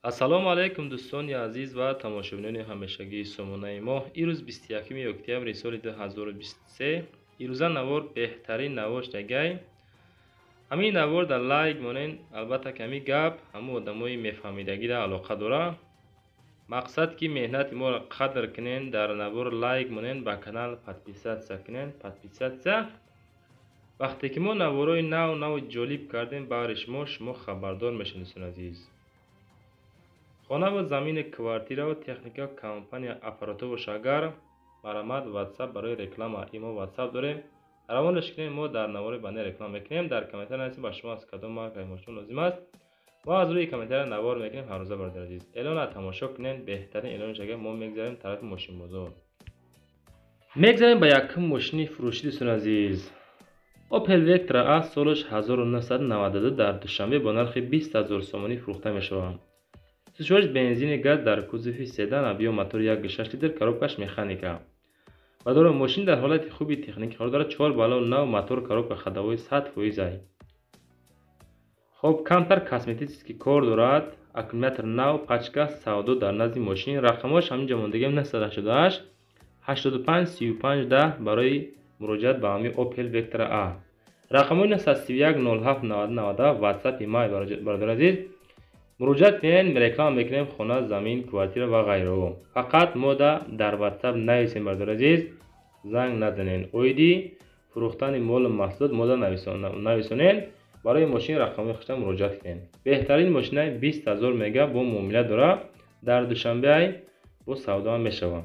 ассалому алайкум дӯстони азиз ва тамошобинони ҳамешагии сомонаи мо. Ирӯз 21 октябри соли 2023. ирӯза навор беҳтарин навор шудагай. ҳамин навор дар лайк монен албатта ками гап ҳамун одамои мефаҳмидагида алоқа дора. мақсад ки меҳнати моро қадр кунен, дар навор лайк монен, ба канал подписатсия кунен. Подписатсия вақте ки мо наворои нави ҷолиб кардем баъри шумо хабардор мешавед дӯстони азиз. خانه و زمین کوارتیره و تکنیکا کمپانی اپاراتو و شاگر مرامت واتساپ برای رکلام ایما واتساپ داریم. روانش کنیم ما در نوار بنده رکلام میکنیم. در کامنتر نویسید با شما از کدام مارکه ماشین لازم است و از روی کامنتر نوار میکنیم. هر روزه برادر عزیز اعلان تماشا کنین. بهترین اعلان شده ما میگذاریم طرف ماشین بازار. میگذاریم با یک ماشین فروشی دوستان عزیز. اوپل وکترا از سالش 1992 در دوشنبه با نرخ 20000 سومانی فروخته میشود. سوزش بنزین گاز در کوزه سدان ابیو موتور 1.6 لیتر коробкаш механика. و داره ماشین در حالت خوبی تکنیکی قرار دارد. 4 بالون نو موتور коробка ходовой 100% ای. خب کمتر کاسمتیکی کار دارد. اکومولاتور نو پاچکا سودو در نزد ماشین. رقمش همینجا موندگی 988 85 35 10 برای مراجعت به همین اوپل وکترا آ. رقم 931 07 90 واتساپ ایمیل برادر عزیز. مراجعت کنین. رکلام میکنیم خانه، زمین، کوارتیر و غیره. فقط ما در واتساپ نویسیم برادر عزیز. زنگ نزنین. اویدی فروختن مال محصولات ما نویسونین. برای ماشین رقم خودتان مراجعت کنین. بهترین ماشین 20000 مگا با معامله داره. در دوشنبه با سودا میشوم.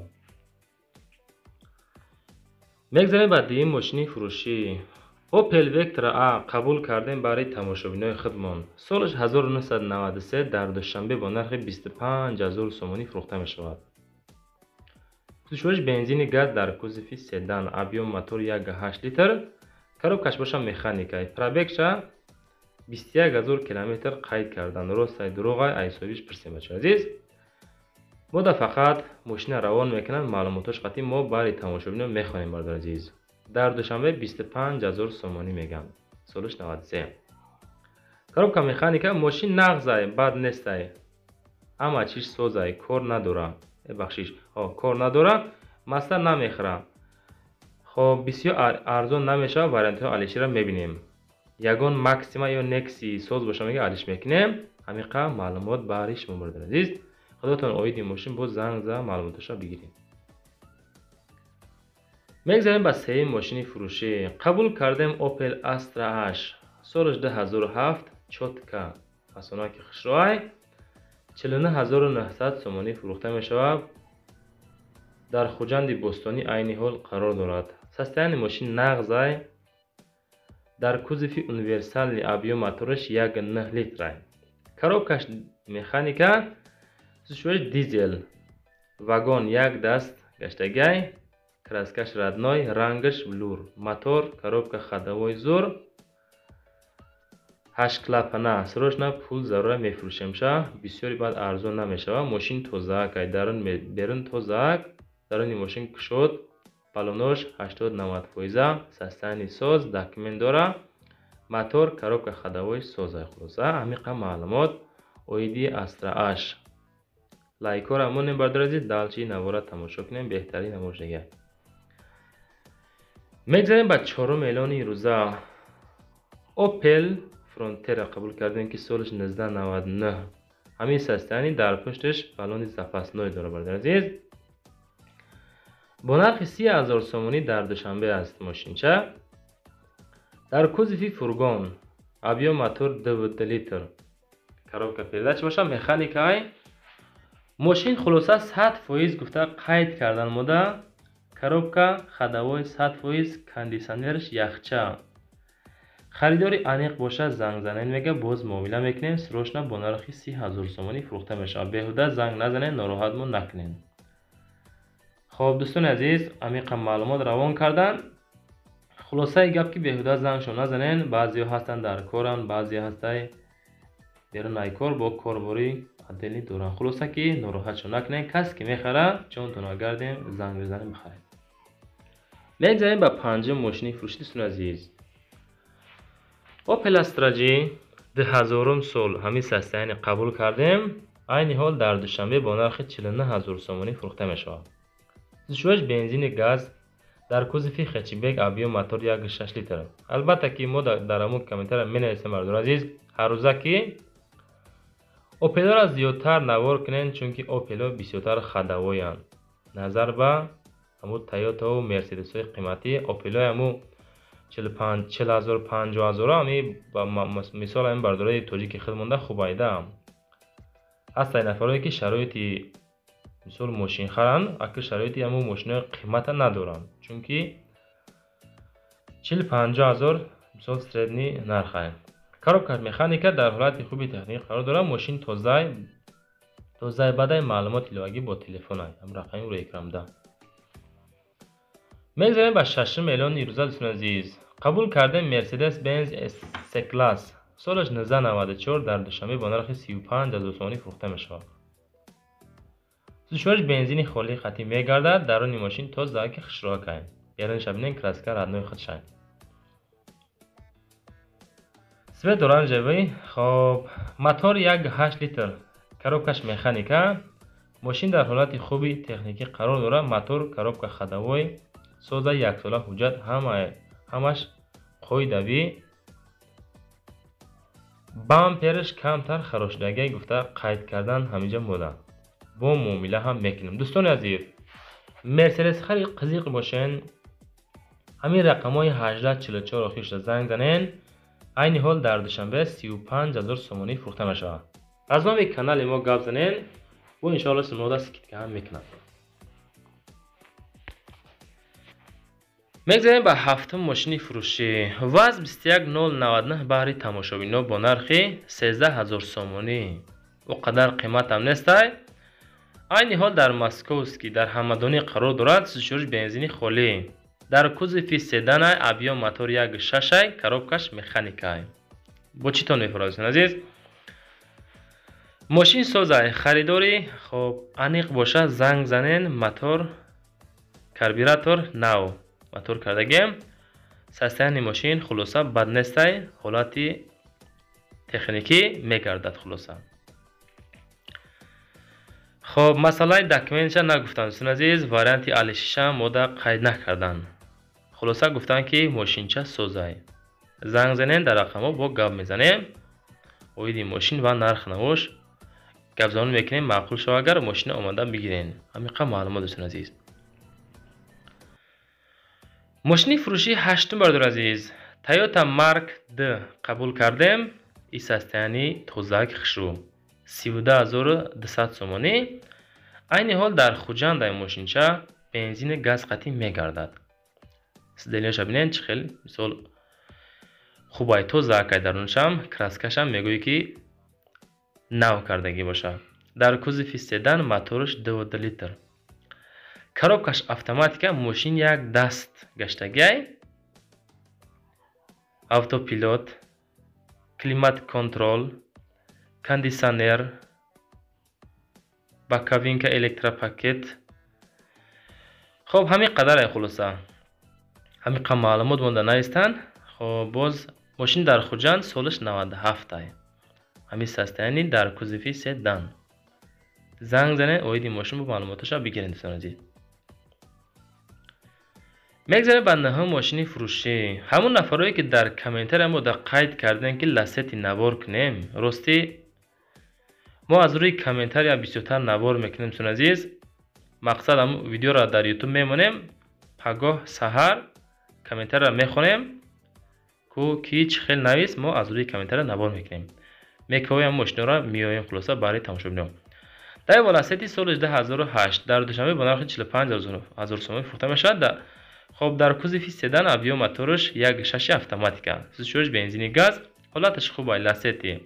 میگذاریم بعد این ماشین فروشی. اوپل وکترا آ قبول کردیم برای تماشابینای خودمان. سالش 1993 در دوشنبه با نرخ 25000 سومانی فروخته می شود. سوزش بنزین گاز در کوزه سدان ابیو موتور 1.8 لیتر коробкаш باشه مکانیکای. پرابگش 21000 کیلومتر قید کردن. راست دروغ ایسویش پرسیم بچه عزیز. ما فقط ماشین روان میکنن. معلوماتش قطعی ما برای تماشابینای میخوانیم برادر عزیز. در دوشنبه 25000 سومانی میگم. سالش 93. коробка مکانیکا ماشین نغزه بد نیسته. اما چیش سوزه کار نداره. بخشیش کار نداره. مستر نمیخوره. خب بسیار ارزان نمیشه. وارنتی علیشی را میبینیم. یگان ماکسیما یا نکسی سوز باشه میگه علیش میکنیم. همیقا معلومات باریش برادر عزیز. خودتون اوید ماشین با زنگ زد معلوماتش را بگیرید. میگذاریم با سه ماشین فروشی. قبول کردیم اوپل استرا اش. سالش 2007 چوتکا فسوناکی خشروی 49900 سومانی فروخته می شود. در خوجند بوستانی عین حال قرار دارد. ساستن ماشین نغزای در کوزه اونیورسال ابیو موتورش 1.9 لیتر. коробкаш مکانیکا سوزش دیزل. واگن یک دست گشتگی. краскаш родной, рангаш блур. Мотор, коробка ходовой зор. 8 клапана. Срочно пул зарура мефрушемша. Бисёри бад арзон намешава. Мошин тозаак ай берун тозаак. даруни мошин кушод. балонош 80-90%. састани соз, документ дора. Мотор, коробка ходовой соз ай хулоса. амиқа маълумот. оиди Astra H. лайкора монем бардар азиз. далчи навора тамошо кунем. беҳтарин намош дига. میگذاریم با چهارم اعلان روزا. اوپل فرونترا قبول کردیم که سالش 1999. همین ساستانی در پشتش بالون زپاسنوی داره برادر عزیز. با نرخ 30000 سومانی در دوشنبه است ماشین چه. در کوزه فورگون ابیو موتور 2 لیتر коробка передач باشه مکانیکای. ماشین خلاصه 100% گفته قید کردن موده. коробка ходовой 100%. кондиционерш яхча. خریداری انیق باشه زنگ زنین میگه باز معامله میکنیم. سروشنا با نرخ 30000 سومانی فروخته میشه. بهوده زنگ نزنین. ناراحت مون نکنین. خب دوستان عزیز عمیق معلومات روان کردن. خلاصه گپ که بهوده زنگشو نزنین. بعضیا هستن در کارن، بعضیا هستن بیرون ای کار با کاربری عدلی دوران. خلاصه که ناراحت شو نکنین. کسی که میخره چون تو نگردیم زنگ بزنیم بخرید. میگذاریم با پنجم ماشین فروشی دوستان عزیز. اوپل استرا جی 2000 سال همین ساستین قبول کردیم. айни ҳол дар душанбе бо нархи 49000 сомонӣ фурӯхта мешавад. сӯзишвоиш бензини газ дар кузофи хчбек авио мотор 1.6 литр. албатта ки мо дар амун комментария менависем бардор азиз ҳаррӯза ки опелора зиёдтар навор кунед, чунки опело бисёртар хадавоянд назар ба ҳамун Toyota ва Mercedes-ҳои қиматӣ. опело ҳамун 40000 50000 ами мисол ҳамин бардораи тоҷики хеле монда хуб айда ҳастаи нафароне ки шароити мисол мошин харанд, аки шароити ҳамун мошинои қимата надоранд, чунки 40-50 мисол средни нархай. коробка механика дар ҳолати хуби техникӣ қарор дорад. мошин тозаи бадай маълумоти иловагӣ бо телефонай ҳам рақами рӯи экрамда. мегзарем ба 6 миллион ирӯза. дӯстон азиз, қабул кардем Mercedes-Benz C-Class солаш 1994 дар душанбе бо нархи 35000 сомонӣ фурӯхта мешавад. сӯзишвоиш бензини холии қатъӣ мегардад. даруни мошин тоза ки хушроҳакай. ярниша бинен краска раднои худшай. свет оранжевый. хоб мотор 1.8 литр. коробкаш механика. мошин дар ҳолати хуби техникӣ қарор дорад. мотор, коробка хадавой, соза яксола ҳуҷҷат ҳамаш қоидавӣ. бамперш камтар харошдагӣ гуфта қайд кардан ҳаминҷа мода. бо муомила ҳам мекунем. дӯстони азиз, Mercedes хари қизиқ бошен, ҳамин рақамҳои 1844 охирша занг занен. айни ҳол дар душанбе 35000 сомонӣ фурӯхта мешавад. аз номи канали мо гап занен, бо иншоалло симода скидка ҳам мекунам. мегзарем ба ҳафтум мошини фурӯшӣ. ваз 21099 баҳри тамошобино бо нархи 13000 сомонӣ. о қадар қиматам нестай. айни ҳол дар московский дар ҳамадонӣ қарор дорад. сӯзишвоиш бензини холӣ. дар кузофи седанай авио мотор 1.6 коробкаш механикай. бо чӣ тон мефурӯшад дӯстон азиз? мошин созай харидори хоб аниқ боша занг занен. мотор карбюратор нав мотор кардагем. состояние мошин хулоса бад нестай. ҳолати техникӣ мегардад хулоса. хоб масъалаи документша нагуфтанд дӯстон азиз. варианти алишиша мода қайд накарданд. хулоса гуфтанд ки мошинча созай. занг занен дар рақамҳо бо гап мезанем. оиди мошин ва нарх навош гапзанонӣ мекунем. маъқул шава агар мошина омада бигирен. ҳамиқа маълумот дӯстон азиз. мошини фурӯшӣ ҳаштум бардор азиз. Toyota Mark D қабул кардем. ин состоянии тозаак хушрӯ 32200 сомонӣ. айни ҳол дар хуҷандаи мошинча бензини газ қатъӣ мегардад. сиделиёша бинен чӣ хел мисол хубай тозаакай даруншам краскашам мегӯӣ ки нав кардагӣ бошад. дар кузофи седан моторш 2 литр. коробкаш автоматика. мошин як даст гаштагиай. автопилот, климат контрол, кондисионер, боковинка электропакет. хоб ҳамин қадарай хулоса. ҳамиқа маълумот монда наистанд. хоб боз мошин дар хуҷанд солиш 97 ай. ҳамин состояние дар кузофи седан. занг занен оиди мошин бо маълумоташа бигирен дӯстон азиз. мегзарем ба наҳум мошини фурӯшӣ. ҳамун нафарое ки дар комментария мода қайд кардем ки лассети навор кунем. рости мо аз рӯи комментария бисёртар навор мекунем дӯстон азиз. мақсад ҳамун видеоро дар ютуб мемонем. пагоҳ саҳар комментария мехонем ки чӣ хел навист. мо аз рӯи комментария навор мекунем. мекавоем мошиноро миёем хулоса баҳри тамошобинон. дар лассети соли 2008 дар душанбе бо нархи 45000 сомонӣ фурӯхта мешавад. хоб дар кузофи седан авио моторш 1.6 автоматика. сӯзишвоиш бензини газ. ҳолаташ хубай. лассети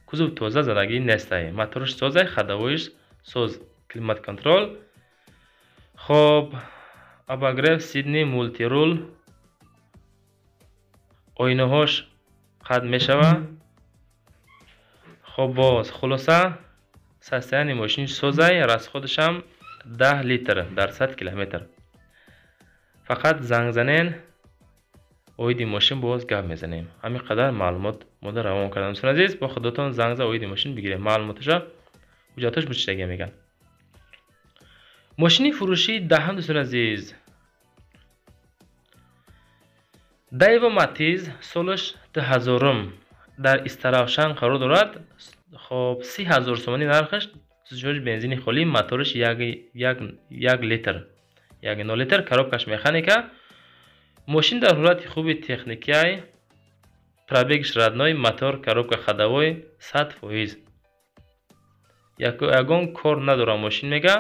кузов тоза задагӣ нестай. моторш созай. хадавоиш соз. климат контрол. хоб абагрев Сидни мултирул. ойнаҳош қад мешава. хоб боз хулоса состояние мошин созай. расходашам 10 литр дар 100 километр. фақат занг занен оиди мошин боз гап мезанем. ҳамин қадар маълумот мода равон кардам дӯстон азиз. бо худотон занг за оиди мошин бигирем. маълумоташа ҳуҷҷатош бучиштагӣ меган. мошини фурӯшӣ даҳам дӯстони азиз, Daewoo Matiz солаш 2000 дар Истаравшан қарор дорад. хоб 30,000 сомонӣ нархаш, сӯзишони бензини холӣ, моториш 1 литр, 1.0 литр, коробкаш механика. мошин дар ҳолати хуби техникаи, пробегиш радной, мотор, коробка ходовой 100%. ягон кор надорам мошин мега.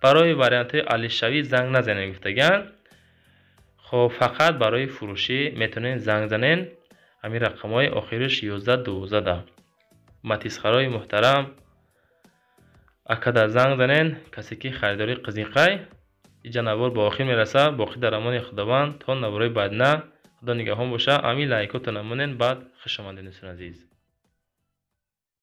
барои вариантҳои алишавӣ занг назанед гуфтаган. хоб фақат барои фурӯшӣ метавонед занг занед. ҳамин рақамҳои охириш 1112. матизхарои муҳтарам, акада занг занед. касе ки харидори қизиқай. иҷа навор ба охир мерасад. боқӣ дар амони худованд. то навораи баъдина. худо нигаҳон боша. амин лайкотро намонед. баъд хушомадед дӯстони азиз.